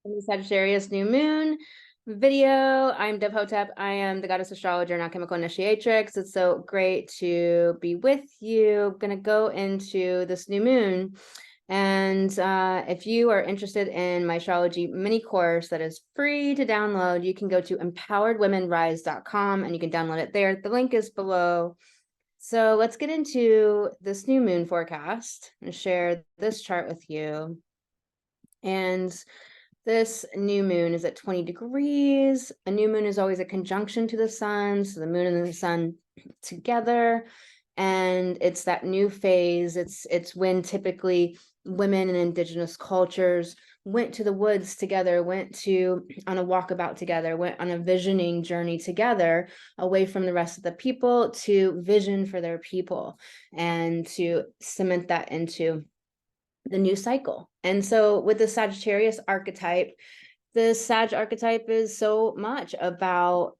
The Sagittarius New Moon video. I'm Dev Hotep. I am the goddess astrologer and alchemical initiatrix. It's so great to be with you. I'm gonna go into this new moon. And if you are interested in my astrology mini course that is free to download, you can go to empoweredwomenrise.com and you can download it there. The link is below. So let's get into this new moon forecast and share this chart with you. And this new moon is at 20 degrees. A new moon is always a conjunction to the sun. So the moon and the sun together. And it's that new phase. It's when typically women in indigenous cultures went to the woods together, went on a walkabout together, went on a visioning journey together, away from the rest of the people to vision for their people and to cement that into the new cycle. And so with the Sagittarius archetype, the Sag archetype is so much about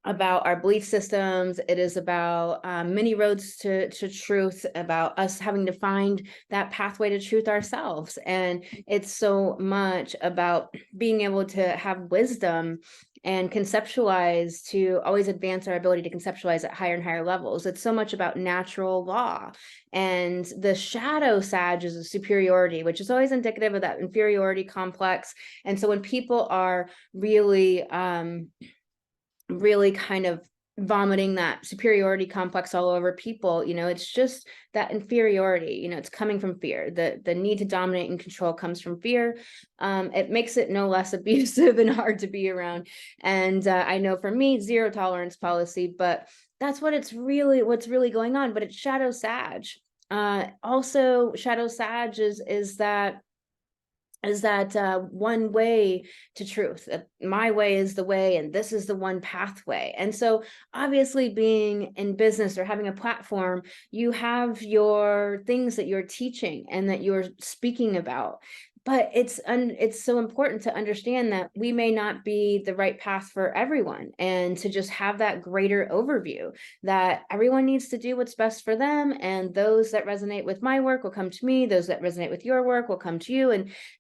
our belief systems. It is about many roads to truth, about us having to find that pathway to truth ourselves. And it's so much about being able to have wisdom and conceptualize, to always advance our ability to conceptualize at higher and higher levels. It's so much about natural law. And the shadow Sag is a superiority, which is always indicative of that inferiority complex. And so when people are really kind of vomiting that superiority complex all over people, it's just that inferiority, it's coming from fear. The need to dominate and control comes from fear. It makes it no less abusive and hard to be around. And I know for me, zero tolerance policy, but that's what's really going on. But it's shadow Sag. Also shadow Sag is that one way to truth. My way is the way, and this is the one pathway. And so obviously being in business or having a platform, you have your things that you're teaching and that you're speaking about. But it's so important to understand that we may not be the right path for everyone, and to just have that greater overview that everyone needs to do what's best for them. And those that resonate with my work will come to me. Those that resonate with your work will come to you.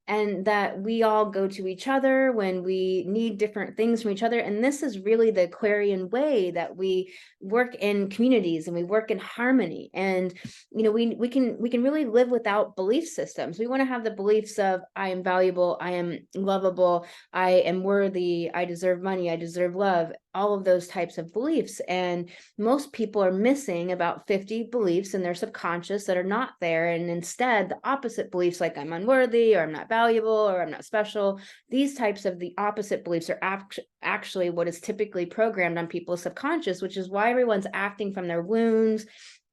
And that we all go to each other when we need different things from each other. And this is really the Aquarian way that we work in communities and we work in harmony. And we can really live without belief systems. We want to have the beliefs of I am valuable, I am lovable, I am worthy, I deserve money, I deserve love, all of those types of beliefs. And most people are missing about 50 beliefs in their subconscious that are not there. And instead, the opposite beliefs, like I'm unworthy, or I'm not valuable, or I'm not special, these types of the opposite beliefs are actually what is typically programmed on people's subconscious, which is why everyone's acting from their wounds,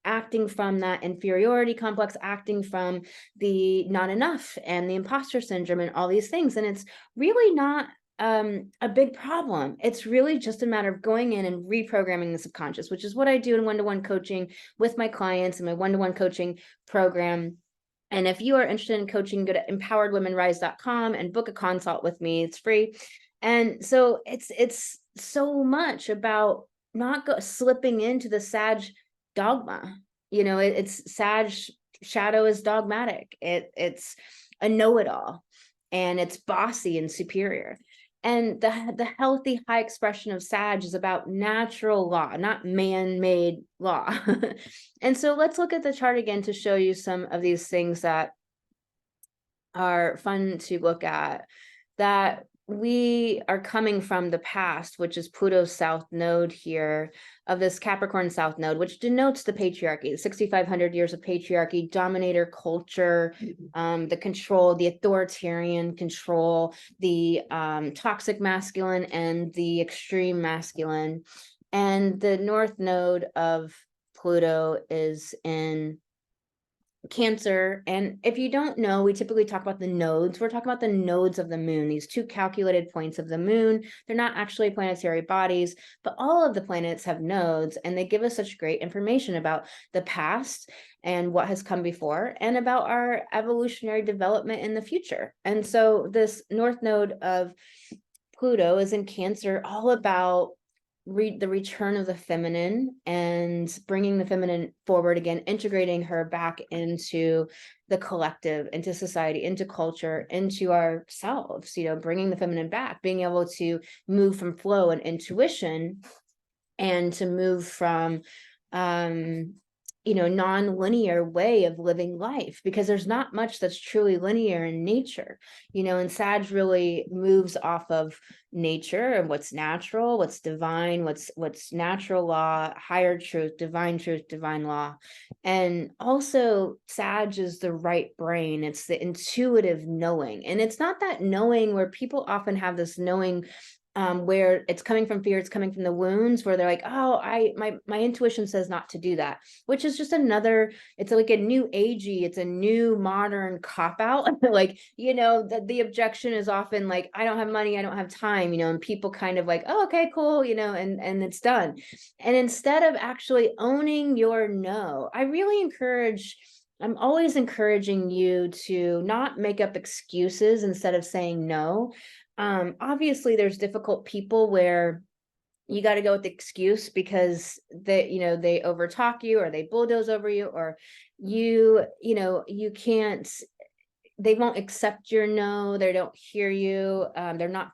acting from that inferiority complex, acting from the not enough and the imposter syndrome and all these things. And it's really not a big problem. It's really just a matter of going in and reprogramming the subconscious, which is what I do in one-to-one coaching with my clients in my one-to-one coaching program. And if you are interested in coaching, go to empoweredwomenrise.com and book a consult with me. It's free. And so it's so much about not slipping into the Sag dogma. It's Sag shadow is dogmatic. It's a know-it-all, and it's bossy and superior. And the healthy high expression of Sag is about natural law, not man-made law. And so let's look at the chart again to show you some of these things that are fun to look at, that we are coming from the past, which is Pluto's south node here, of this Capricorn south node, which denotes the patriarchy, the 6,500 years of patriarchy, dominator culture, the control, the authoritarian control, the toxic masculine and the extreme masculine. And the north node of Pluto is in Cancer. And if you don't know, we typically talk about the nodes. We're talking about the nodes of the moon, these two calculated points of the moon. They're not actually planetary bodies, but all of the planets have nodes, and they give us such great information about the past and what has come before, and about our evolutionary development in the future. And so this north node of Pluto is in Cancer, all about the return of the feminine and bringing the feminine forward again, integrating her back into the collective, into society, into culture, into ourselves, bringing the feminine back, being able to move from flow and intuition, and to move from non-linear way of living life, because there's not much that's truly linear in nature, and Sag really moves off of nature and what's natural, what's divine, what's natural law, higher truth, divine law. And also Sag is the right brain. It's the intuitive knowing, and it's not that knowing where people often have this knowing where it's coming from fear, it's coming from the wounds, where they're like, oh, my intuition says not to do that, which is just another, it's like a new agey, it's a new modern cop out. Like, the objection is often like, I don't have money, I don't have time, and people kind of like, oh, okay, cool, and it's done. And instead of actually owning your no, I'm always encouraging you to not make up excuses instead of saying no. Obviously there's difficult people where you got to go with the excuse because they overtalk you, or they bulldoze over you, or you can't, they won't accept your no, they don't hear you, they're not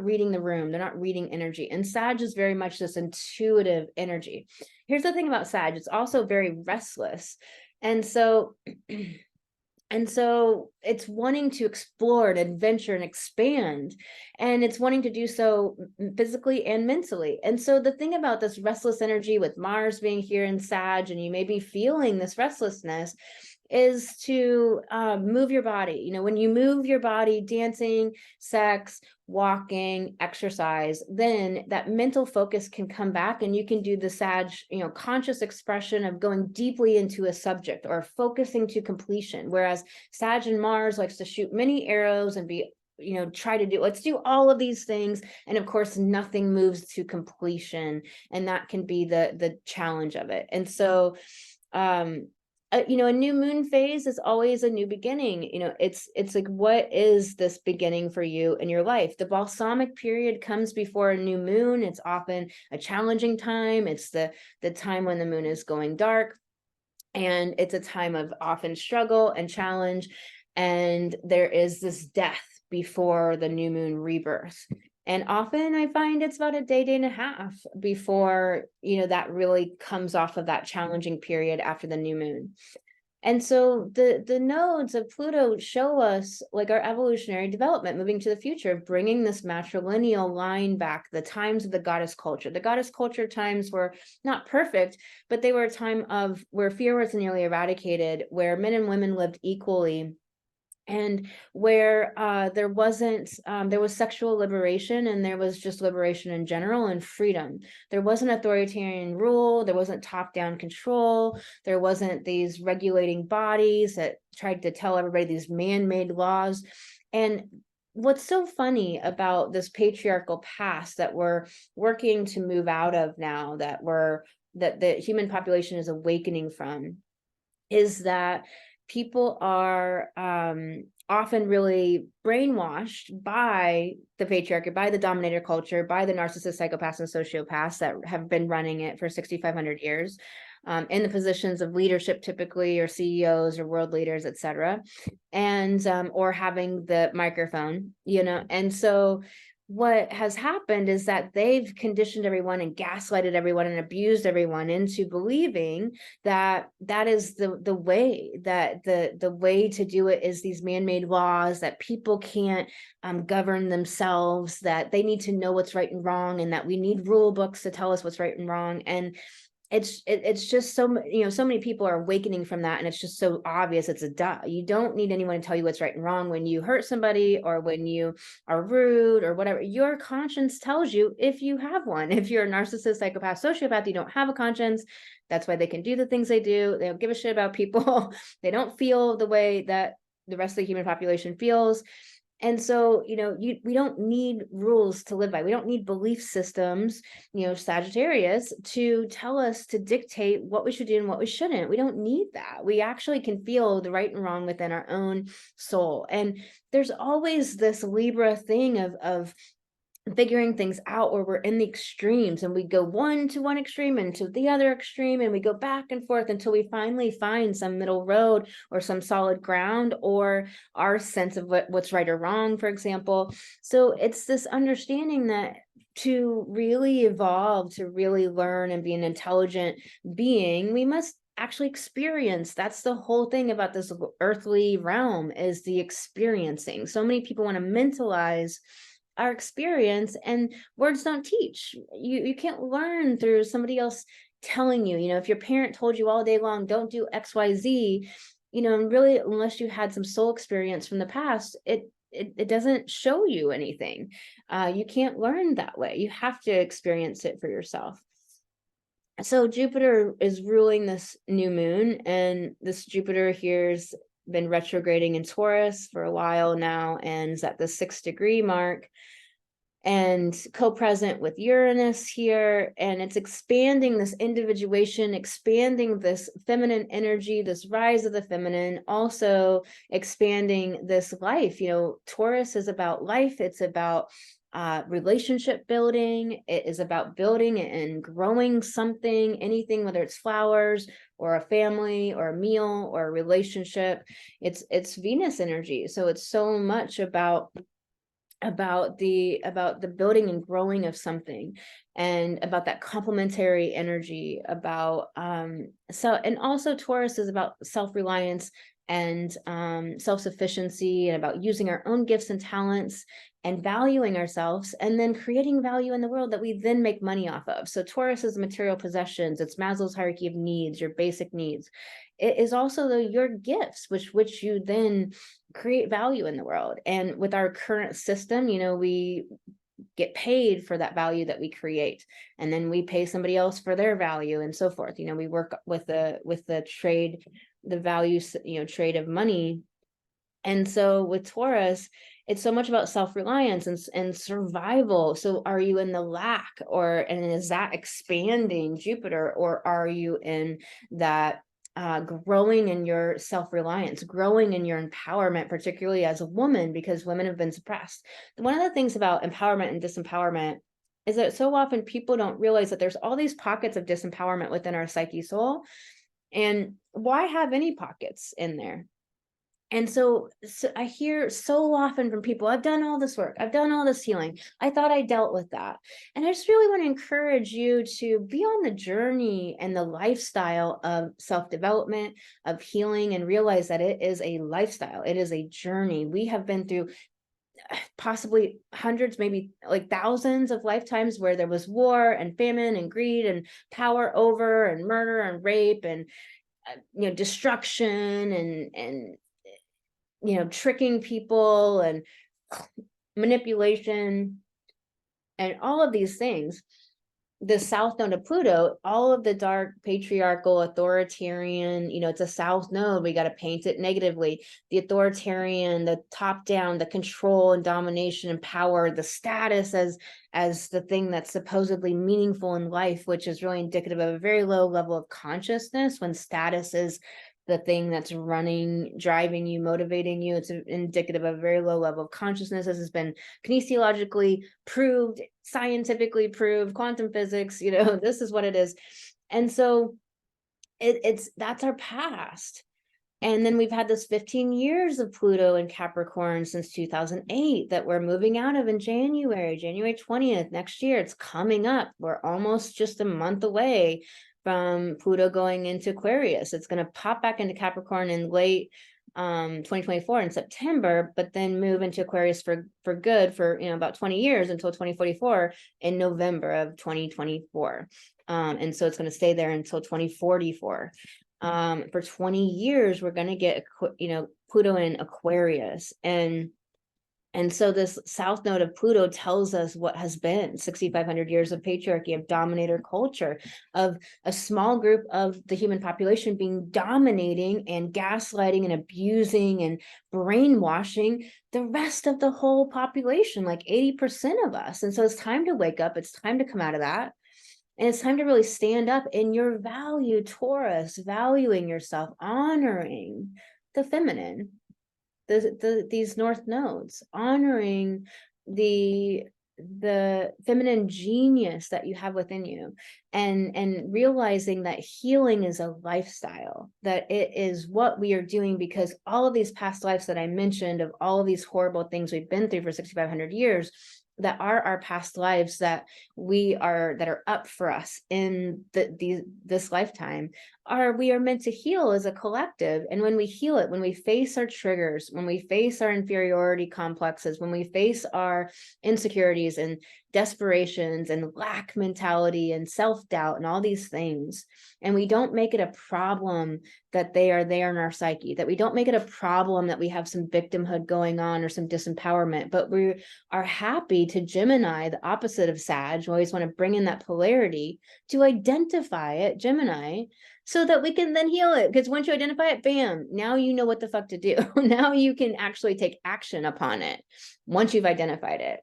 reading the room, they're not reading energy. And Sag is very much this intuitive energy. Here's the thing about Sag, it's also very restless. And so it's wanting to explore and adventure and expand, and it's wanting to do so physically and mentally. And so the thing about this restless energy with Mars being here in Sag, and you may be feeling this restlessness, is to move your body. When you move your body, dancing, sex, walking, exercise, then that mental focus can come back, and you can do the Sag, conscious expression of going deeply into a subject or focusing to completion. Whereas Sag and Mars likes to shoot many arrows and be, let's do all of these things. And of course, nothing moves to completion. And that can be the challenge of it. And so, a new moon phase is always a new beginning. It's like, what is this beginning for you in your life? The balsamic period comes before a new moon. It's often a challenging time. It's the time when the moon is going dark, and it's a time of often struggle and challenge. And there is this death before the new moon rebirth. And often I find it's about a day and a half before, that really comes off of that challenging period after the new moon. And so the nodes of Pluto show us like our evolutionary development, moving to the future, bringing this matrilineal line back, the times of the goddess culture. The goddess culture times were not perfect, but they were a time of where fear was nearly eradicated, where men and women lived equally, and where there was sexual liberation, and there was just liberation in general and freedom. There wasn't authoritarian rule, there wasn't top-down control, there wasn't these regulating bodies that tried to tell everybody these man-made laws. And what's so funny about this patriarchal past that we're working to move out of now, that the human population is awakening from, is that people are often really brainwashed by the patriarchy, by the dominator culture, by the narcissists, psychopaths, and sociopaths that have been running it for 6,500 years, in the positions of leadership typically, or CEOs or world leaders, etc., and or having the microphone, and so what has happened is that they've conditioned everyone and gaslighted everyone and abused everyone into believing that is the way, that the way to do it is these man-made laws, that people can't govern themselves, that they need to know what's right and wrong, and that we need rule books to tell us what's right and wrong. And it's just so many people are awakening from that, and it's just so obvious. It's a duh. You don't need anyone to tell you what's right and wrong when you hurt somebody, or when you are rude, or whatever. Your conscience tells you, if you have one. If you're a narcissist, psychopath, sociopath, you don't have a conscience. That's why they can do the things they do. They don't give a shit about people. They don't feel the way that the rest of the human population feels. And so, we don't need rules to live by. We don't need belief systems, Sagittarius, to tell us, to dictate what we should do and what we shouldn't. We don't need that. We actually can feel the right and wrong within our own soul. And there's always this Libra thing of figuring things out, where we're in the extremes and we go one extreme and to the other extreme, and we go back and forth until we finally find some middle road or some solid ground, or our sense of what's right or wrong, for example. So it's this understanding that to really evolve, to really learn and be an intelligent being, we must actually experience. That's the whole thing about this earthly realm, is the experiencing. So many people want to mentalize our experience, and words don't teach. You can't learn through somebody else telling you. If your parent told you all day long, don't do XYZ, and really, unless you had some soul experience from the past, it doesn't show you anything. You can't learn that way. You have to experience it for yourself. So Jupiter is ruling this new moon, and this Jupiter here's been retrograding in Taurus for a while now, and is at the 6-degree mark, and co-present with Uranus here, and it's expanding this individuation, expanding this feminine energy, this rise of the feminine, also expanding this life. Taurus is about life. It's about relationship building. It is about building and growing something, anything, whether it's flowers or a family or a meal or a relationship. It's Venus energy. So it's so much about the building and growing of something, and about that complementary energy, about and also Taurus is about self-reliance and self-sufficiency, and about using our own gifts and talents and valuing ourselves, and then creating value in the world that we then make money off of. So Taurus is material possessions. It's Maslow's hierarchy of needs, your basic needs. It is also your gifts, which you then create value in the world. And with our current system, we get paid for that value that we create, and then we pay somebody else for their value, and so forth. We work with the trade, the values, trade of money. And so with Taurus, it's so much about self-reliance and survival. So are you in the lack, and is that expanding Jupiter, or are you in that growing in your self-reliance, growing in your empowerment, particularly as a woman, because women have been suppressed. One of the things about empowerment and disempowerment is that so often people don't realize that there's all these pockets of disempowerment within our psyche soul. And why have any pockets in there? And so I hear so often from people, I've done all this work, I've done all this healing, I thought I dealt with that. And I just really want to encourage you to be on the journey and the lifestyle of self-development, of healing, and realize that it is a lifestyle. It is a journey. We have been through possibly hundreds, maybe like thousands of lifetimes where there was war and famine and greed and power over and murder and rape and destruction and tricking people and manipulation and all of these things. The south node of Pluto, all of the dark, patriarchal, authoritarian, it's a south node. We got to paint it negatively. The authoritarian, the top down, the control and domination and power, the status as the thing that's supposedly meaningful in life, which is really indicative of a very low level of consciousness, when status is the thing that's driving you, motivating you. It's indicative of a very low level of consciousness. This has been kinesiologically proved, scientifically proved, quantum physics, this is what it is. And so that's our past. And then we've had this 15 years of Pluto in Capricorn since 2008 that we're moving out of in January 20th next year. It's coming up. We're almost just a month away from Pluto going into Aquarius. It's going to pop back into Capricorn in late 2024 in September, but then move into Aquarius for good for about 20 years until 2044 in November of 2024. And so it's going to stay there until 2044. For 20 years, we're going to get Pluto in Aquarius, and so this south node of Pluto tells us what has been 6,500 years of patriarchy, of dominator culture, of a small group of the human population being dominating and gaslighting and abusing and brainwashing the rest of the whole population, like 80% of us. And so it's time to wake up. It's time to come out of that. And it's time to really stand up in your value, Taurus, valuing yourself, honoring the feminine, these north nodes, honoring the the feminine genius that you have within you, and realizing that healing is a lifestyle, that it is what we are doing, because all of these past lives that I mentioned, of all of these horrible things we've been through for 6,500 years, that are our past lives, that are up for us in this lifetime, we are meant to heal as a collective. And when we heal it, when we face our triggers, when we face our inferiority complexes, when we face our insecurities and desperations and lack mentality and self-doubt and all these things, and we don't make it a problem that they are there in our psyche, that we don't make it a problem that we have some victimhood going on or some disempowerment, but we are happy to Gemini, the opposite of Sag. We always want to bring in that polarity to identify it, Gemini, so that we can then heal it. Because once you identify it, bam, now you know what the fuck to do. Now you can actually take action upon it once you've identified it.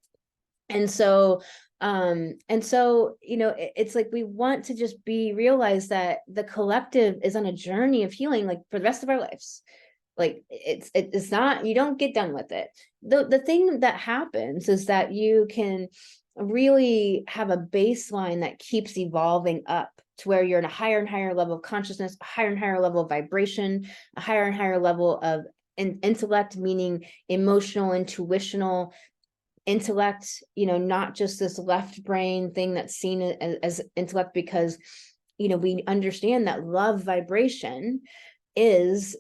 And so, it's like, we want to just realize that the collective is on a journey of healing, like for the rest of our lives. Like it's not, you don't get done with it. The thing that happens is that you can really have a baseline that keeps evolving up to where you're in a higher and higher level of consciousness, a higher and higher level of vibration, a higher and higher level of intellect, meaning emotional, intuitional intellect, not just this left brain thing that's seen as intellect, because, we understand that love vibration is,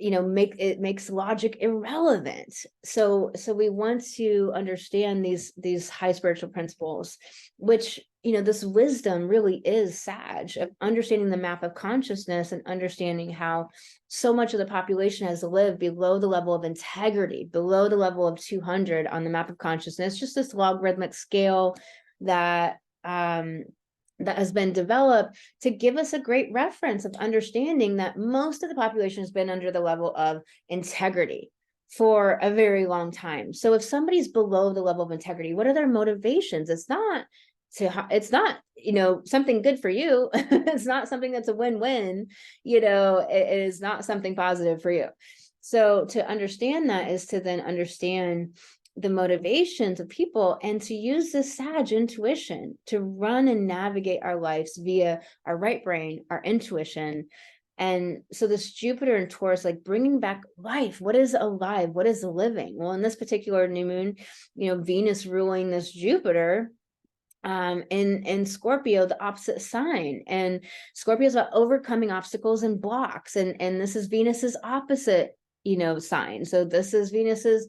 makes logic irrelevant. So we want to understand these high spiritual principles, which, this wisdom really is Sag, of understanding the map of consciousness and understanding how so much of the population has lived below the level of integrity, below the level of 200 on the map of consciousness, just this logarithmic scale that has been developed to give us a great reference of understanding that most of the population has been under the level of integrity for a very long time. So if somebody's below the level of integrity, what are their motivations? It's not something good for you. It's not something that's a win-win. It is not something positive for you. So to understand that is to then understand the motivations of people, and to use this Sag intuition to run and navigate our lives via our right brain, our intuition. And so this Jupiter in Taurus, like bringing back life. What is alive? What is living? Well, in this particular new moon, Venus ruling this Jupiter in Scorpio, the opposite sign. And Scorpio is about overcoming obstacles and blocks. And this is Venus's opposite, sign. So this is Venus's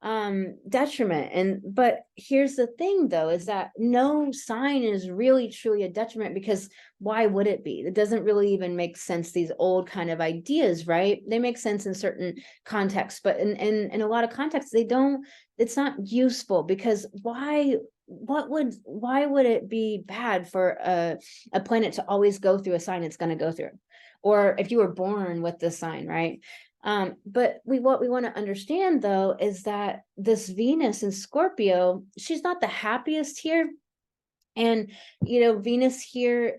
detriment. But here's the thing though, is that no sign is really truly a detriment, because why would it be? It doesn't really even make sense. These old kind of ideas, right? They make sense in certain contexts, but in a lot of contexts, they don't. It's not useful, because why would it be bad for a planet to always go through a sign it's going to go through? Or if you were born with this sign, right? But what we want to understand though is that this Venus in Scorpio, she's not the happiest here. And Venus here,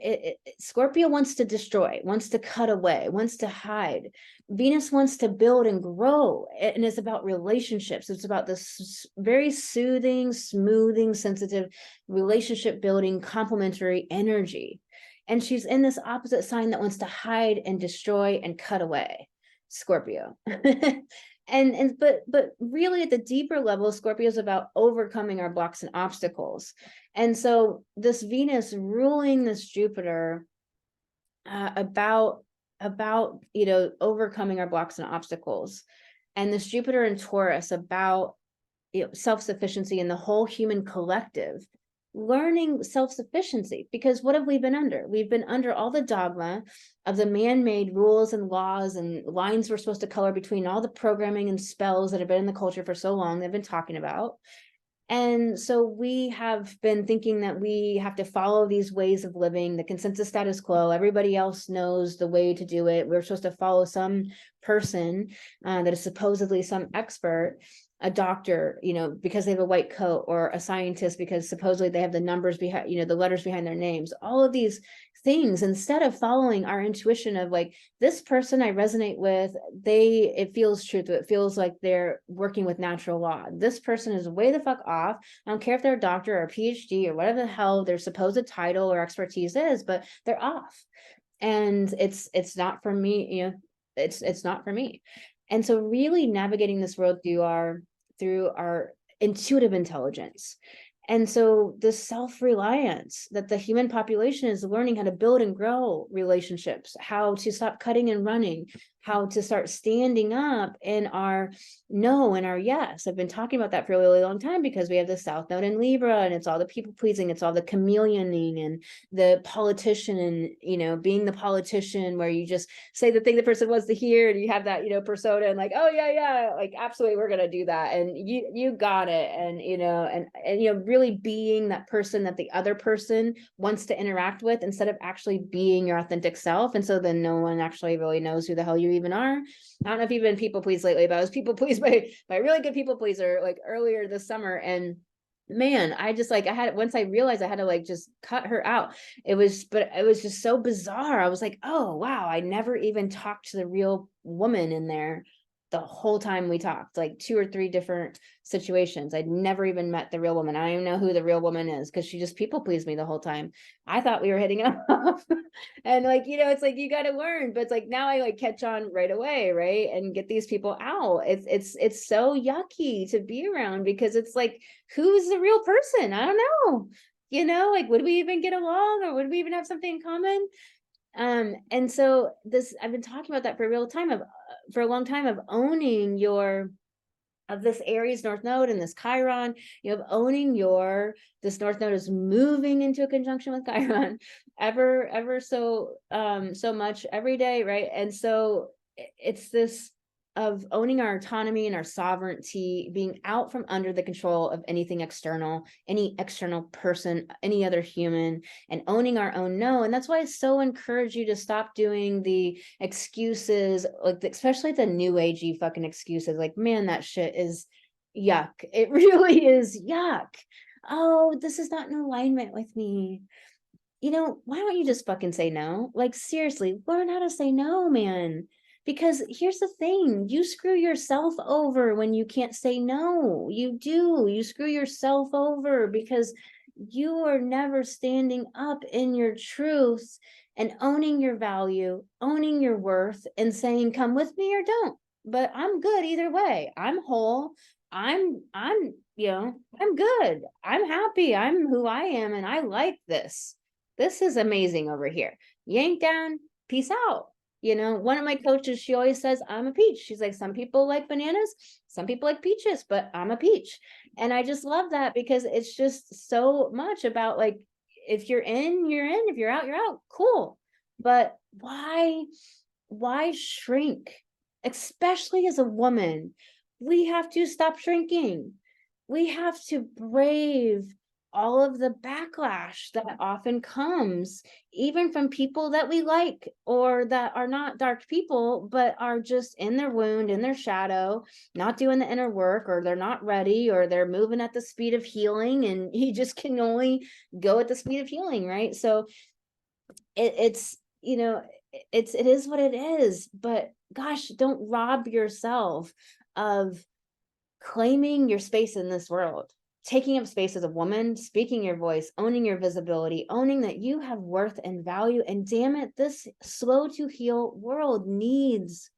Scorpio wants to destroy, wants to cut away, wants to hide. Venus wants to build and grow, and it's about relationships. It's about this very soothing, smoothing, sensitive, relationship building, complementary energy. And she's in this opposite sign that wants to hide and destroy and cut away, Scorpio. But really at the deeper level, Scorpio is about overcoming our blocks and obstacles. And so this Venus ruling this Jupiter about overcoming our blocks and obstacles, and this Jupiter in Taurus about self-sufficiency in the whole human collective, learning self-sufficiency. Because what have we been under? We've been under all the dogma of the man-made rules and laws and lines we're supposed to color between all the programming and spells that have been in the culture for so long, they've been talking about. And so we have been thinking that we have to follow these ways of living, the consensus status quo. Everybody else knows the way to do it. We're supposed to follow some person that is supposedly some expert, a doctor, because they have a white coat, or a scientist because supposedly they have the numbers behind, the letters behind their names. All of these things instead of following our intuition of like, this person I resonate with, it feels truth. It feels like they're working with natural law. This person is way the fuck off. I don't care if they're a doctor or a PhD or whatever the hell their supposed title or expertise is, but they're off. And it's not for me, you know, it's not for me. And so really navigating this world through our intuitive intelligence. And so the self-reliance that the human population is learning how to build and grow relationships, how to stop cutting and running, how to start standing up in our no and our yes. I've been talking about that for a really long time because we have the South Node in Libra, and it's all the people pleasing, it's all the chameleoning and the politician, and, you know, being the politician where you just say the thing the person wants to hear, and you have that, you know, persona and like, oh yeah, like absolutely, we're gonna do that, and you got it, and you know, and you know, really being that person that the other person wants to interact with instead of actually being your authentic self. And so then no one actually really knows who the hell you even are. I don't know if you've been people pleased lately, but I was people pleased by a really good people pleaser like earlier this summer, and man, I just like, once I realized I had to like just cut her out, it was just so bizarre. I was like, oh wow, I never even talked to the real woman in there the whole time we talked, like 2 or 3 different situations. I'd never even met the real woman. I don't even know who the real woman is because she just people pleased me the whole time. I thought we were hitting it off. And like, you know, it's like, you got to learn, but it's like, now I like catch on right away, right? And get these people out. It's so yucky to be around because it's like, who's the real person? I don't know. You know, like, would we even get along, or would we even have something in common? And so I've been talking about that for a long time of owning of this Aries North Node and this Chiron, you know, of owning this North Node is moving into a conjunction with Chiron ever so much every day, right? And so it's this of owning our autonomy and our sovereignty, being out from under the control of anything external, any external person, any other human, and owning our own no. And that's why I so encourage you to stop doing the excuses, like especially the new agey fucking excuses. Like, man, that shit is yuck. It really is yuck. Oh, this is not in alignment with me. You know, why don't you just fucking say no? Like, seriously, learn how to say no, man. Because here's the thing, you screw yourself over when you can't say no. You do. You screw yourself over because you are never standing up in your truth and owning your value, owning your worth, and saying, come with me or don't. But I'm good either way. I'm whole. I'm you know, I'm good. I'm happy. I'm who I am, and I like this. This is amazing over here. Yank down, peace out. You know, one of my coaches, she always says, I'm a peach. She's like, some people like bananas, some people like peaches, but I'm a peach. And I just love that because it's just so much about like, if you're in, you're in, if you're out, cool. But why shrink? Especially as a woman, we have to stop shrinking. We have to brave all of the backlash that often comes, even from people that we like or that are not dark people, but are just in their wound, in their shadow, not doing the inner work, or they're not ready, or they're moving at the speed of healing, and you just can only go at the speed of healing, right? So it's, you know, it is what it is, but gosh, don't rob yourself of claiming your space in this world, taking up space as a woman, speaking your voice, owning your visibility, owning that you have worth and value. And damn it, this slow to heal world needs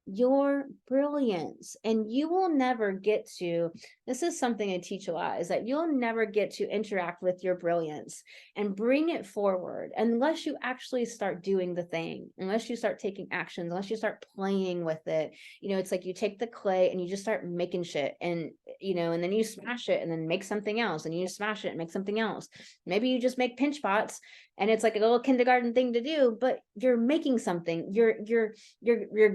your brilliance. And you will never get to, this is something I teach a lot, is that you'll never get to interact with your brilliance and bring it forward unless you actually start doing the thing, unless you start taking actions, unless you start playing with it. You know, it's like you take the clay and you just start making shit, and you know, and then you smash it and then make something else, and you smash it and make something else. Maybe you just make pinch pots, and it's like a little kindergarten thing to do, but you're making something. You're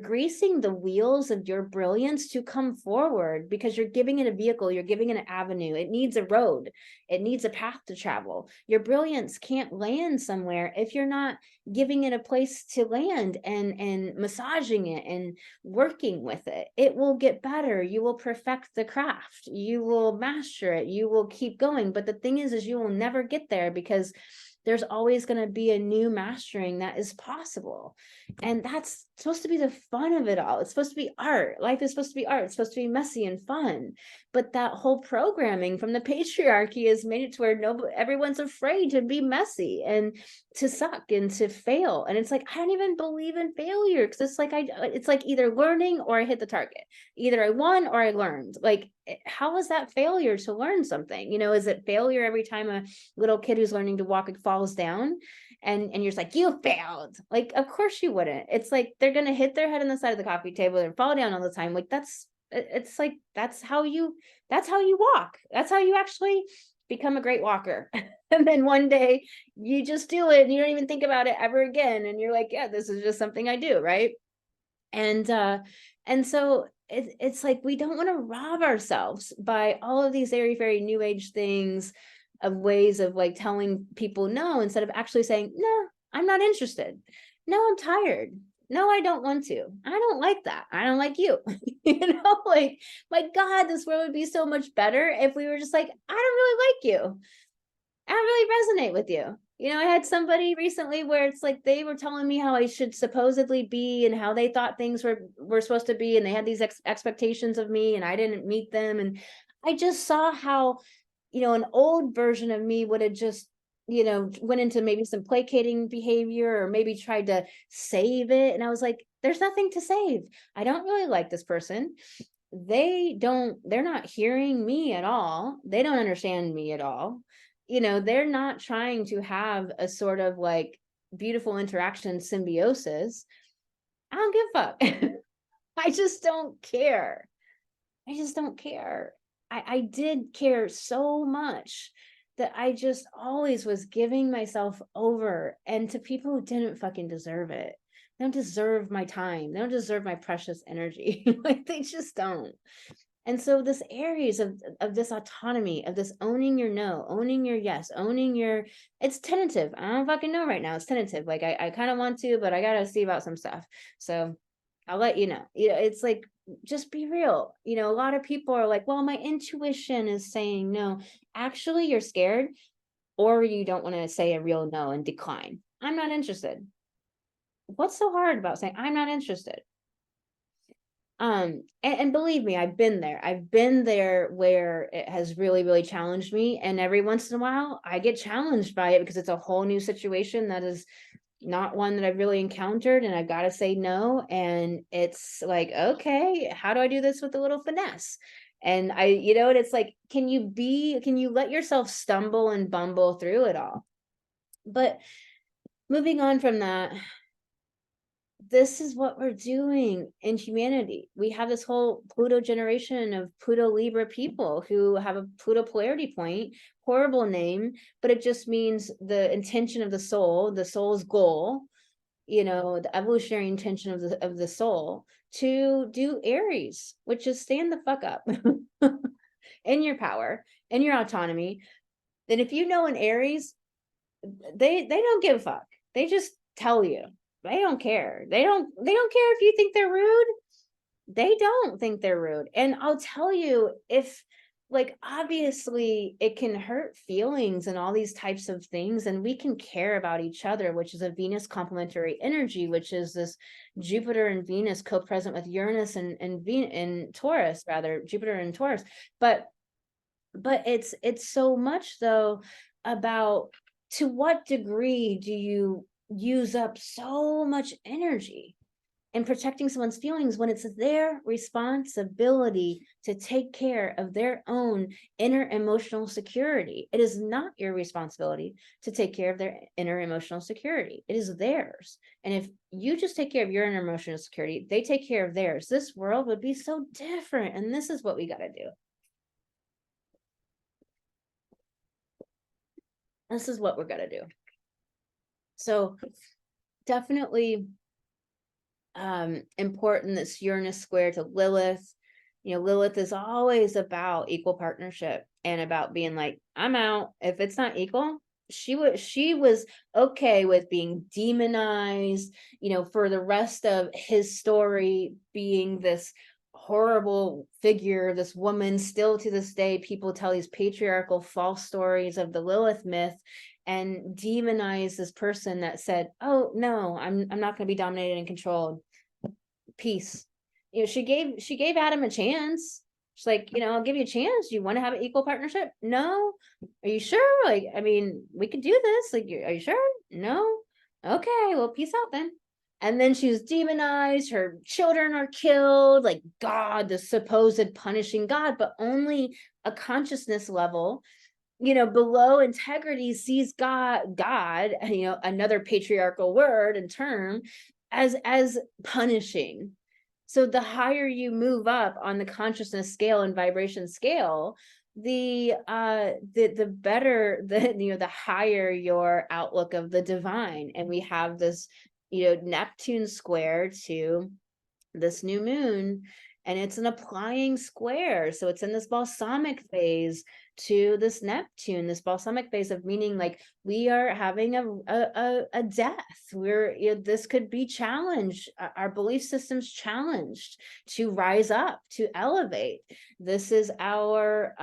greasing the wheels of your brilliance to come forward because you're giving it a vehicle, you're giving it an avenue. It needs a road, it needs a path to travel. Your brilliance can't land somewhere if you're not giving it a place to land and massaging it and working with it. It will get better. You will perfect the craft, you will master it, you will keep going. But the thing is you will never get there because there's always going to be a new mastering that is possible. And that's supposed to be the fun of it all. It's supposed to be art. Life is supposed to be art. It's supposed to be messy and fun. But that whole programming from the patriarchy has made it to where everyone's afraid to be messy and to suck and to fail. And it's like, I don't even believe in failure, because it's like either learning or I hit the target. Either I won or I learned. Like, how is that failure to learn something? You know, is it failure every time a little kid who's learning to walk falls down and you're just like, you failed? Like, of course you wouldn't. It's like they're gonna hit their head on the side of the coffee table and fall down all the time. Like, it's like that's how you walk. That's how you actually become a great walker. And then one day you just do it and you don't even think about it ever again, and you're like, yeah, this is just something I do, right? And so it's like, we don't want to rob ourselves by all of these very, very new age things, of ways of like telling people no, instead of actually saying, no, I'm not interested. No, I'm tired. No, I don't want to. I don't like that. I don't like you. You know, like, my God, this world would be so much better if we were just like, I don't really like you. I don't really resonate with you. You know, I had somebody recently where it's like they were telling me how I should supposedly be and how they thought things were supposed to be, and they had these expectations of me, and I didn't meet them. And I just saw how, you know, an old version of me would have just, you know, went into maybe some placating behavior, or maybe tried to save it. And I was like, there's nothing to save. I don't really like this person. They're not hearing me at all. They don't understand me at all. You know, they're not trying to have a sort of like beautiful interaction symbiosis. I don't give a fuck. I just don't care. I just don't care. I did care so much that I just always was giving myself over, and to people who didn't fucking deserve it. They don't deserve my time. They don't deserve my precious energy. Like, they just don't. And so this Aries of this autonomy, of this owning your no, owning your yes, owning your, it's tentative. I don't fucking know right now. It's tentative. Like, I kind of want to, but I got to see about some stuff. So I'll let you know. You know, it's like, just be real. You know, a lot of people are like, well, my intuition is saying no. Actually, you're scared, or you don't want to say a real no and decline. I'm not interested. What's so hard about saying I'm not interested? And believe me, I've been there where it has really, really challenged me. And every once in a while I get challenged by it, because it's a whole new situation that is not one that I've really encountered, and I've got to say no. And it's like, okay, how do I do this with a little finesse? And you know, and it's like, can you let yourself stumble and bumble through it all? But moving on from that, this is what we're doing in humanity. We have this whole Pluto generation of Pluto Libra people who have a Pluto polarity point, horrible name, but it just means the intention of the soul's goal, you know, the evolutionary intention of the soul to do Aries, which is stand the fuck up in your power, in your autonomy. Then if you know an Aries, they don't give a fuck. They just tell you. They don't care. They don't care if you think they're rude. They don't think they're rude. And I'll tell you, if, like, obviously it can hurt feelings and all these types of things, and we can care about each other, which is a Venus complementary energy, which is this Jupiter and Venus co-present with Uranus and Taurus, rather, Jupiter and Taurus. But it's so much though about, to what degree do you use up so much energy in protecting someone's feelings, when it's their responsibility to take care of their own inner emotional security? It is not your responsibility to take care of their inner emotional security. It is theirs. And if you just take care of your inner emotional security, they take care of theirs, this world would be so different. And this is what we got to do. This is what we're going to do. So definitely important, this Uranus square to Lilith. You know, Lilith is always about equal partnership and about being like, I'm out. If it's not equal, she was okay with being demonized, you know, for the rest of his story, being this horrible figure, this woman. Still to this day, people tell these patriarchal false stories of the Lilith myth and demonize this person that said, oh no, I'm not going to be dominated and controlled. Peace. You know, she gave Adam a chance. She's like, you know, I'll give you a chance. You want to have an equal partnership? No. Are you sure? Like, I mean, we could do this. Like, are you sure? No. Okay, well, peace out then. And then she was demonized. Her children are killed. Like God, the supposed punishing God, but only a consciousness level, you know, below integrity sees God, you know, another patriarchal word and term, as punishing. So the higher you move up on the consciousness scale and vibration scale, the better, the higher your outlook of the divine. And we have this, you know, Neptune square to this new moon, and it's an applying square. So it's in this balsamic phase to this Neptune, this balsamic phase of meaning like we are having a death. We're, you know, this could be challenged. Our belief system's challenged to rise up, to elevate. This is our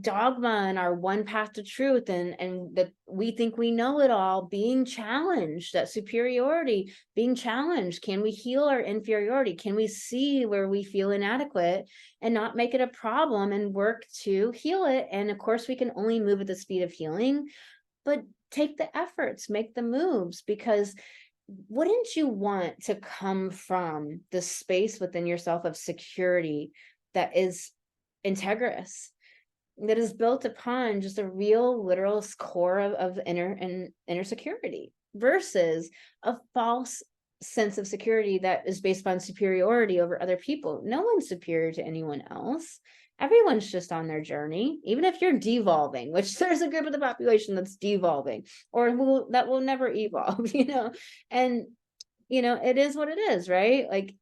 dogma and our one path to truth, and that we think we know it all being challenged, that superiority being challenged. Can we heal our inferiority? Can we see where we feel inadequate and not make it a problem and work to heal it? And of course we can only move at the speed of healing, but take the efforts, make the moves, because wouldn't you want to come from the space within yourself of security that is integrous, that is built upon just a real literal core of inner security, versus a false sense of security that is based on superiority over other people? No one's superior to anyone else. Everyone's just on their journey. Even if you're devolving, which there's a group of the population that's devolving, or that will never evolve, you know, and you know, it is what it is, right? Like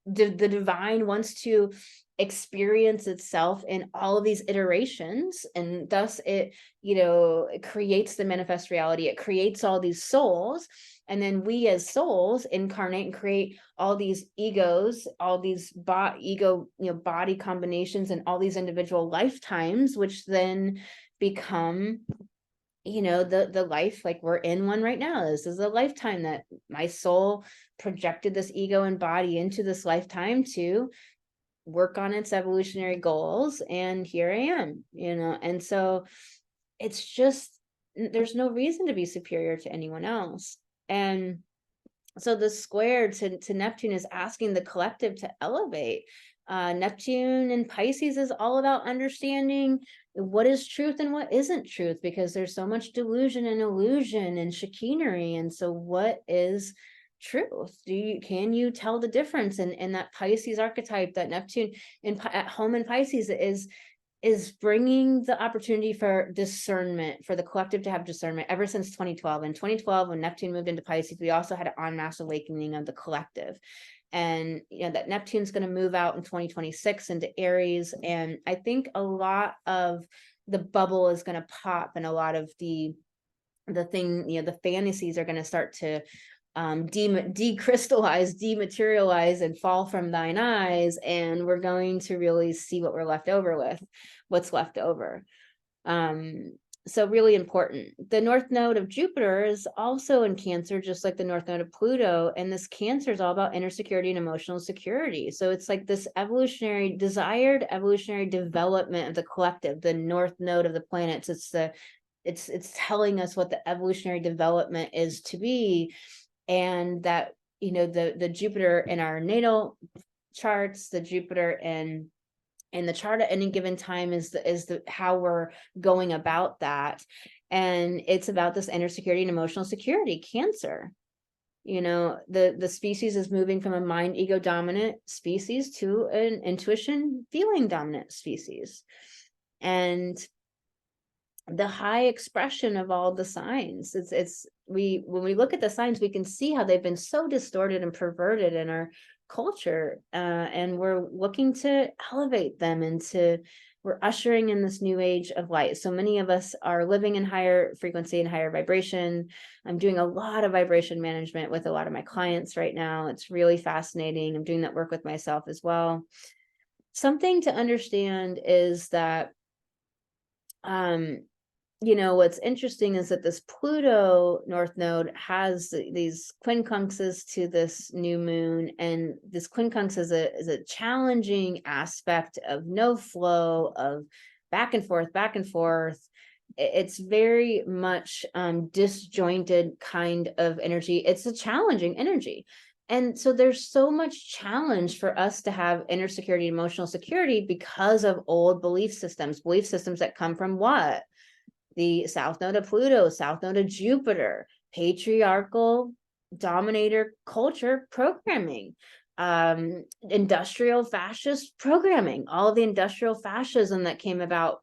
the divine wants to experience itself in all of these iterations, and thus it, you know, it creates the manifest reality. It creates all these souls, and then we as souls incarnate and create all these egos, all these ego, you know, body combinations, and all these individual lifetimes, which then become, you know, the life, like we're in one right now. This is a lifetime that my soul projected this ego and body into this lifetime to work on its evolutionary goals, and here I am, you know. And so it's just, there's no reason to be superior to anyone else. And so the square to Neptune is asking the collective to elevate. Neptune in Pisces is all about understanding what is truth and what isn't truth, because there's so much delusion and illusion and chicanery. And so what is truth? Can you tell the difference? And that Pisces archetype, that Neptune at home in Pisces is bringing the opportunity for discernment, for the collective to have discernment ever since 2012. In 2012, when Neptune moved into Pisces, we also had an en masse awakening of the collective. And you know that Neptune's going to move out in 2026 into Aries, and I think a lot of the bubble is going to pop, and a lot of the thing, you know, the fantasies are going to start to decrystallize, dematerialize, and fall from thine eyes, and we're going to really see what we're left over with, what's left over. So really important. The north node of Jupiter is also in Cancer, just like the north node of Pluto, and this Cancer is all about inner security and emotional security. So it's like this desired evolutionary development of the collective, the north node of the planets. It's telling us what the evolutionary development is to be. And that, you know, the Jupiter in our natal charts, the Jupiter in the chart at any given time is the how we're going about that. And it's about this inner security and emotional security. Cancer, you know, the species is moving from a mind ego dominant species to an intuition feeling dominant species. And the high expression of all the signs, when we look at the signs, we can see how they've been so distorted and perverted and are culture, and we're looking to elevate them into, we're ushering in this new age of light. So many of us are living in higher frequency and higher vibration. I'm doing a lot of vibration management with a lot of my clients right now. It's really fascinating. I'm doing that work with myself as well. Something to understand is that, you know, what's interesting is that this Pluto North Node has these quincunxes to this new moon, and this quincunx is a challenging aspect of no flow, of back and forth, back and forth. It's very much disjointed kind of energy. It's a challenging energy. And so there's so much challenge for us to have inner security, emotional security, because of old belief systems that come from what? The south node of Pluto, south node of Jupiter, patriarchal dominator culture programming, industrial fascist programming, all of the industrial fascism that came about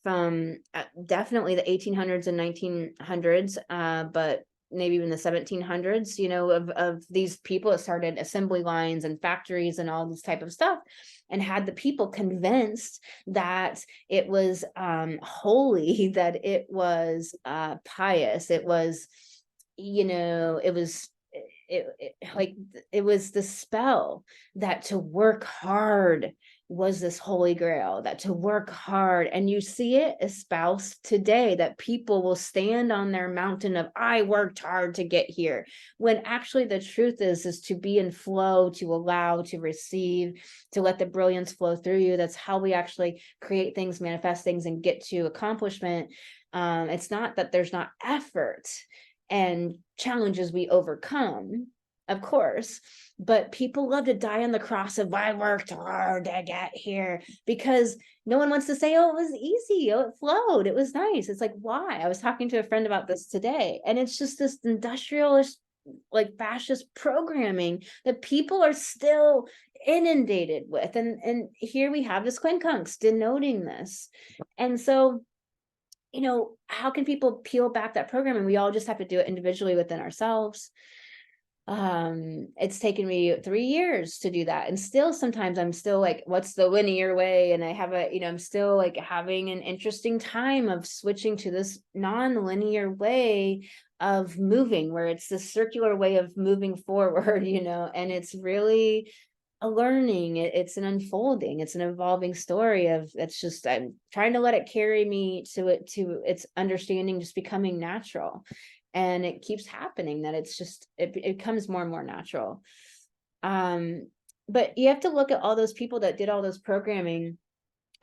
from definitely the 1800s and 1900s, but maybe even the 1700s, you know, of these people that started assembly lines and factories and all this type of stuff, and had the people convinced that it was holy, that it was pious, it was, you know, it was like it was the spell that to work hard was this holy grail, that to work hard. And you see it espoused today, that people will stand on their mountain of I worked hard to get here, when actually the truth is to be in flow, to allow, to receive, to let the brilliance flow through you. That's how we actually create things, manifest things, and get to accomplishment. It's not that there's not effort and challenges we overcome, of course, but people love to die on the cross of I worked hard to get here, because no one wants to say, oh, it was easy, oh, it flowed, it was nice. It's like, why? I was talking to a friend about this today, and it's just this industrialist, like fascist programming that people are still inundated with, and here we have this quincunx denoting this. And so, you know, how can people peel back that program? And we all just have to do it individually within ourselves. It's taken me 3 years to do that, and still sometimes I'm still like, what's the linear way? And I have a, you know, I'm still like having an interesting time of switching to this non-linear way of moving, where it's this circular way of moving forward, you know. And it's really a learning, it's an unfolding, it's an evolving story of, it's just, I'm trying to let it carry me to its understanding, just becoming natural. And it keeps happening, that it's just, it becomes more and more natural. But you have to look at all those people that did all those programming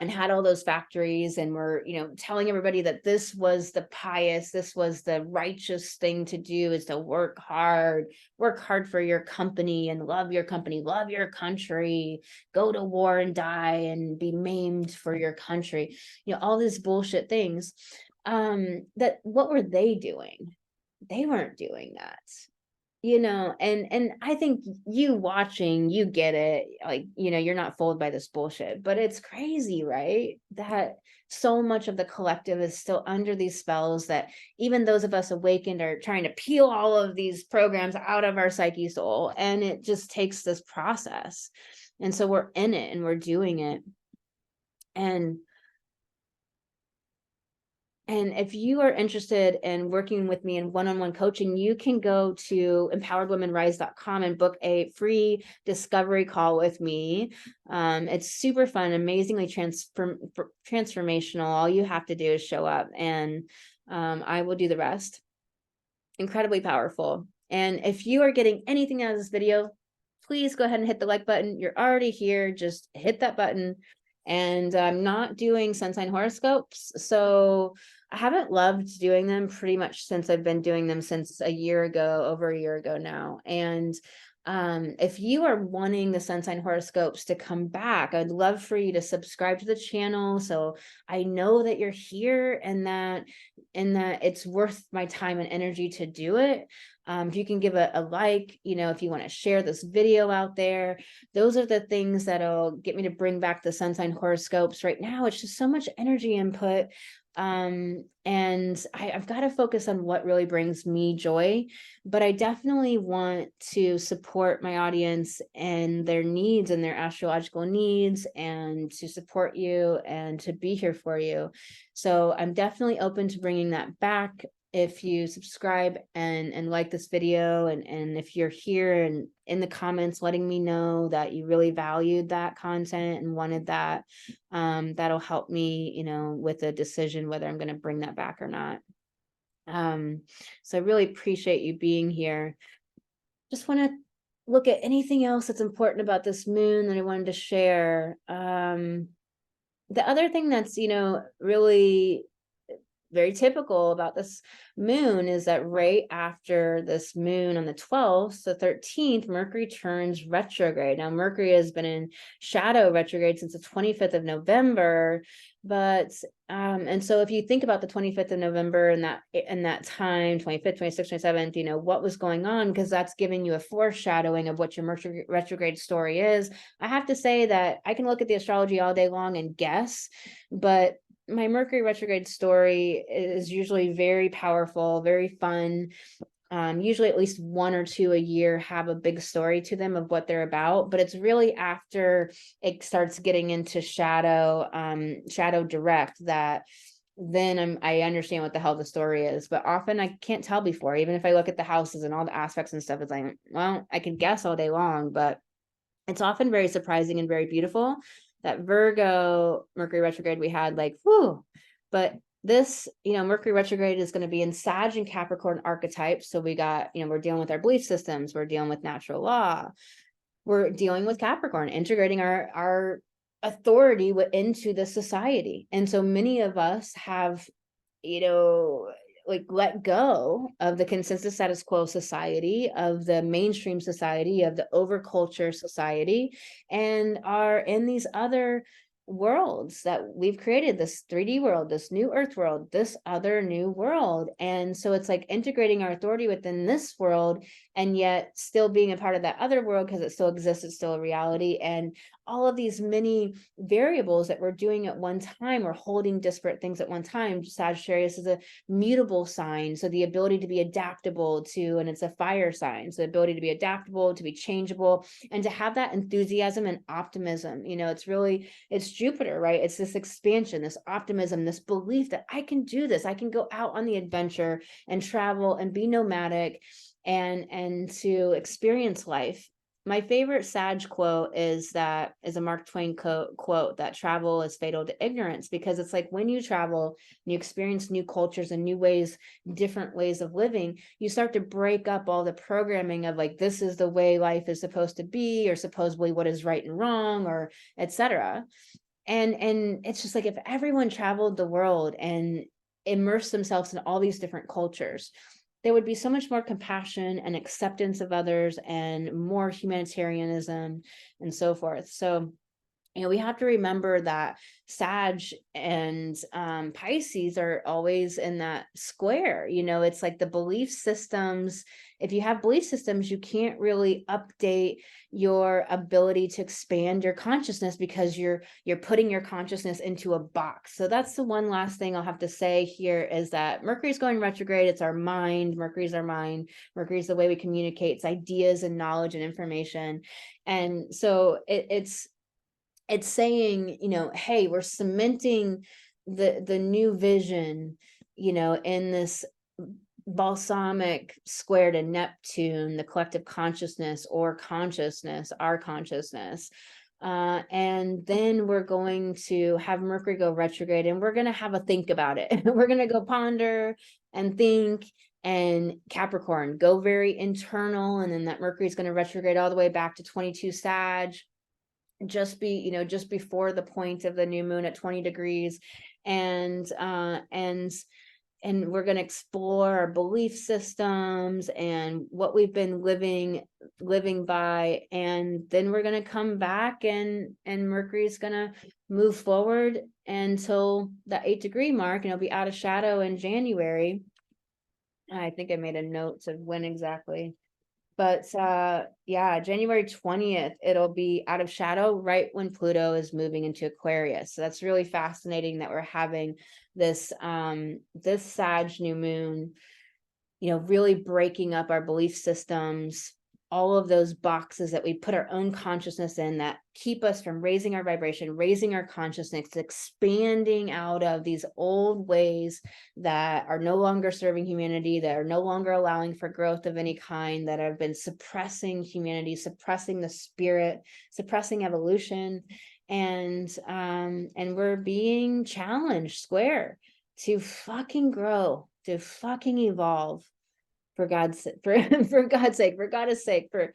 and had all those factories, and were, you know, telling everybody that this was the pious, this was the righteous thing to do, is to work hard for your company, and love your company, love your country, go to war and die and be maimed for your country, you know, all these bullshit things. That, what were they doing? They weren't doing that, you know. And I think you watching, you get it, like, you know, you're not fooled by this bullshit. But it's crazy, right, that so much of the collective is still under these spells, that even those of us awakened are trying to peel all of these programs out of our psyche soul, and it just takes this process. And so we're in it and we're doing it. And if you are interested in working with me in one-on-one coaching, you can go to empoweredwomenrise.com and book a free discovery call with me. It's super fun, amazingly transformational. All you have to do is show up, and I will do the rest. Incredibly powerful. And if you are getting anything out of this video, please go ahead and hit the like button. You're already here, just hit that button. And I'm not doing sun sign horoscopes, so I haven't loved doing them pretty much since I've been doing them since a year ago, over a year ago now. And if you are wanting the sun sign horoscopes to come back, I'd love for you to subscribe to the channel, so I know that you're here, and that it's worth my time and energy to do it. If you can give a like, you know, if you want to share this video out there, those are the things that'll get me to bring back the sun sign horoscopes. Right now, it's just so much energy input. And I've got to focus on what really brings me joy, but I definitely want to support my audience and their needs and their astrological needs, and to support you and to be here for you. So I'm definitely open to bringing that back. If you subscribe and like this video, and if you're here and in the comments letting me know that you really valued that content and wanted that, that'll help me, you know, with a decision whether I'm going to bring that back or not. So I really appreciate you being here. Just want to look at anything else that's important about this moon that I wanted to share. The other thing that's, you know, really very typical about this moon is that right after this moon on the 12th, the 13th, Mercury turns retrograde. Now, Mercury has been in shadow retrograde since the 25th of November. But and so if you think about the 25th of November and that time, 25th, 26th, 27th, you know, what was going on, because that's giving you a foreshadowing of what your Mercury retrograde story is. I have to say that I can look at the astrology all day long and guess, but my Mercury retrograde story is usually very powerful, very fun. Usually at least one or two a year have a big story to them of what they're about, but it's really after it starts getting into shadow direct that then I understand what the hell the story is. But often I can't tell before, even if I look at the houses and all the aspects and stuff, it's like, well, I can guess all day long, but it's often very surprising and very beautiful. That Virgo Mercury retrograde we had, like, whew. But this, you know, Mercury retrograde is going to be in Sag and Capricorn archetypes. So we got, you know, we're dealing with our belief systems, we're dealing with natural law, we're dealing with Capricorn, integrating our authority into the society. And so many of us have, you know, like let go of the consensus status quo society, of the mainstream society, of the overculture society, and are in these other worlds that we've created, this 3D world, this new earth world, this other new world. And so it's like integrating our authority within this world, and yet still being a part of that other world because it still exists, it's still a reality. And all of these many variables that we're doing at one time, we're holding disparate things at one time. Sagittarius is a mutable sign, so the ability to be adaptable to, and it's a fire sign, so the ability to be adaptable, to be changeable, and to have that enthusiasm and optimism. You know, it's Jupiter, right? It's this expansion, this optimism, this belief that I can do this, I can go out on the adventure and travel and be nomadic and to experience life. My favorite Sag quote is a Mark Twain quote that travel is fatal to ignorance, because it's like when you travel and you experience new cultures and new ways, different ways of living, you start to break up all the programming of like, this is the way life is supposed to be, or supposedly what is right and wrong, or etc. And it's just like, if everyone traveled the world and immersed themselves in all these different cultures, there would be so much more compassion and acceptance of others and more humanitarianism and so forth. So, you know, we have to remember that Sag and Pisces are always in that square. You know, it's like the belief systems. If you have belief systems, you can't really update your ability to expand your consciousness, because you're putting your consciousness into a box. So that's the one last thing I'll have to say here, is that Mercury's going retrograde. It's our mind. Mercury's our mind. Mercury's the way we communicate. It's ideas and knowledge and information. And so it's saying, you know, hey, we're cementing the new vision, you know, in this balsamic square to Neptune, the collective consciousness, or consciousness, our consciousness. And then we're going to have Mercury go retrograde, and we're going to have a think about it. We're going to go ponder and think. And Capricorn, go very internal. And then that Mercury is going to retrograde all the way back to 22 Sag, just before the point of the new moon at 20 degrees. And we're going to explore our belief systems and what we've been living by. And then we're going to come back, and Mercury's going to move forward until the 8-degree mark, and it'll be out of shadow in January. I think I made a note of when exactly, But yeah, January 20th, it'll be out of shadow right when Pluto is moving into Aquarius. So that's really fascinating that we're having this this Sag new moon, you know, really breaking up our belief systems, all of those boxes that we put our own consciousness in that keep us from raising our vibration, raising our consciousness, expanding out of these old ways that are no longer serving humanity, that are no longer allowing for growth of any kind, that have been suppressing humanity, suppressing the spirit, suppressing evolution. And we're being challenged square to fucking grow, to fucking evolve, for God's for God's sake, for God's sake, for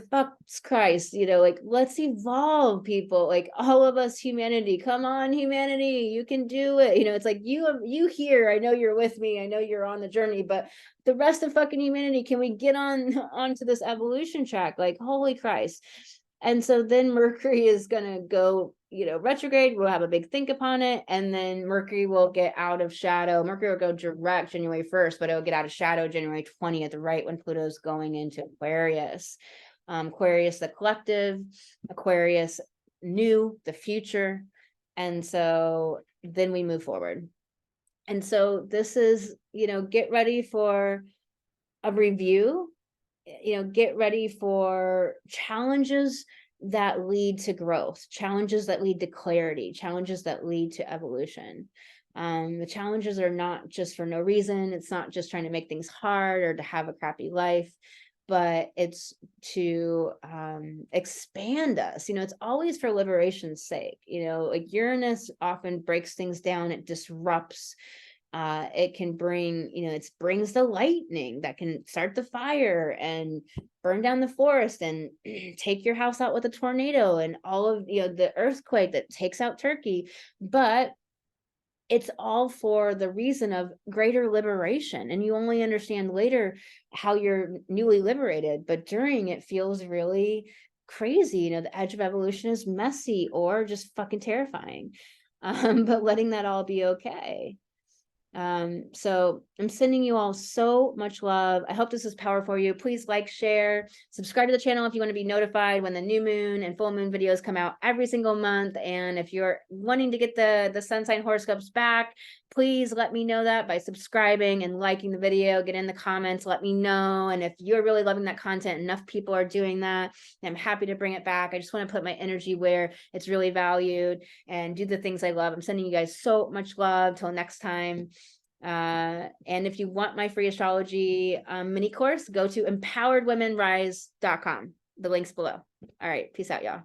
fuck's Christ, you know, like, let's evolve, people, like, all of us, humanity, come on, humanity, you can do it. You know, it's like, you here, I know you're with me, I know you're on the journey, but the rest of fucking humanity, can we get onto this evolution track? Like, holy Christ. And so then Mercury is going to go, you know, retrograde. We'll have a big think upon it. And then Mercury will get out of shadow. Mercury will go direct January 1st, but it'll get out of shadow January 20th, right when Pluto's going into Aquarius. Aquarius, the collective, Aquarius, new, the future. And so then we move forward. And so this is, you know, get ready for a review, you know, get ready for challenges that lead to growth, challenges that lead to clarity, challenges that lead to evolution. The challenges are not just for no reason. It's not just trying to make things hard or to have a crappy life, but it's to expand us. You know, it's always for liberation's sake. You know, like Uranus often breaks things down, it disrupts. It can bring, you know, it brings the lightning that can start the fire and burn down the forest and take your house out with a tornado and all of, you know, the earthquake that takes out Turkey. But it's all for the reason of greater liberation. And you only understand later how you're newly liberated, but during it feels really crazy. You know, the edge of evolution is messy or just fucking terrifying. But letting that all be okay. So I'm sending you all so much love. I hope this was powerful for you. Please like, share, subscribe to the channel if you want to be notified when the new moon and full moon videos come out every single month. And if you're wanting to get the sun sign horoscopes back, please let me know that by subscribing and liking the video. Get in the comments, let me know. And if you're really loving that content, enough people are doing that, I'm happy to bring it back. I just want to put my energy where it's really valued and do the things I love. I'm sending you guys so much love. Till next time. And if you want my free astrology mini course, go to empoweredwomenrise.com. The link's below. All right. Peace out, y'all.